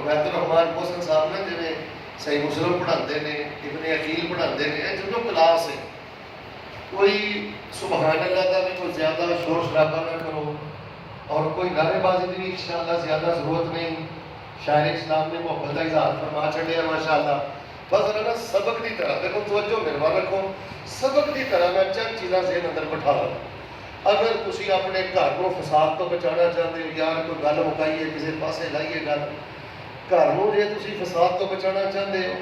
वैद रहमान मोहसिन साहब ने जिवें सही मुस्लिम पढ़ाते हैं, इब्ने अकील पढ़ाते हैं, जो क्लास है कोई सुबहान अल्लाह का भी कोई ज़्यादा शोर शराबा ना करो और कोई नारेबाजी की भी इंशाअल्लाह ज़्यादा ज़रूरत नहीं। शायर इस्लाम ने मोहब्बत का इजहार फरमा छड़िया माशाअल्लाह। बस ना सबक की तरह देखो, तवज्जो मेरे रखो, सबक की तरह मैं चंद चीज़ां ज़हन अंदर बिठा ला। अगर तुम अपने घर को फसाद तो बचाना चाहते हो, यार कोई गल मुकाइए किसी पासे लाइए गल, घर में जे तुम फसाद तो बचाना चाहते हो,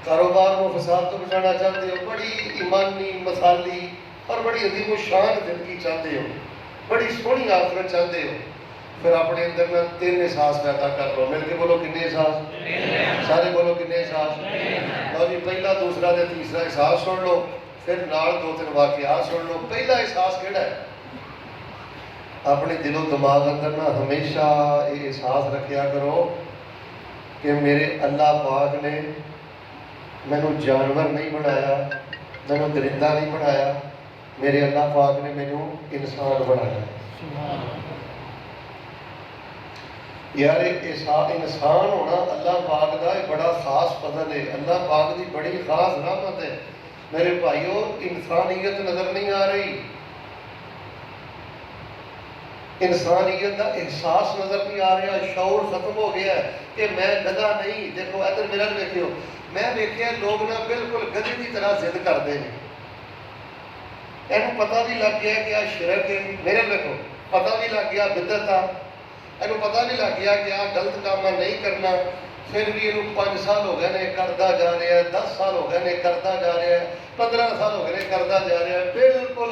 कारोबार को फसाद तो बचाना चाहते हो, बड़ी ईमानी मसाली और बड़ी अजीम शान जिंदगी चाहते हो, बड़ी सोहनी आखिरत चाहते हो, फिर अपने अंदर ना 3 एहसास पैदा कर लो। मिल के बोलो कितने एहसास, सारे बोलो कितने एहसास। लो जी, पहला दूसरा ते तीसरा एहसास सुन लो, फिर नाल 2-3 वाकयात सुन लो। पहला एहसास केड़ा है? अपने दिलो दिमाग अंदर ना हमेशा ये एहसास रखा करो कि मेरे अल्लाह पाक ने मैनू जानवर नहीं बनाया, मैनू दरिंदा नहीं बनाया, मेरे अल्लाह पाक ने मैनू इंसान बनाया। यार इंसान होना अल्लाह पाक का एक बड़ा खास फजल है, अल्लाह पाक की बड़ी खास रहमत है। मेरे भाइयों, इंसानियत नजर नहीं आ रही, इंसानियत का एहसास नजर नहीं आ रहा, शौर खत्म हो गया है कि मैं गधा नहीं। देखो इधर मेरा देखियो, मैं देखिए लोग ना बिल्कुल गधे की तरह जिद करते हैं, इन्हें पता भी लग गया कि शिरक है। मेरे देखो पता भी लग गया बिदअत आ, इन्हें पता भी लग गया कि गलत काम नहीं करना, फिर भी इन्हू 5 साल हो गए ने करता जा रहा है, 10 साल हो गए ने करता जा रहा है, 15 साल हो गए ने करता जा रहा है, बिल्कुल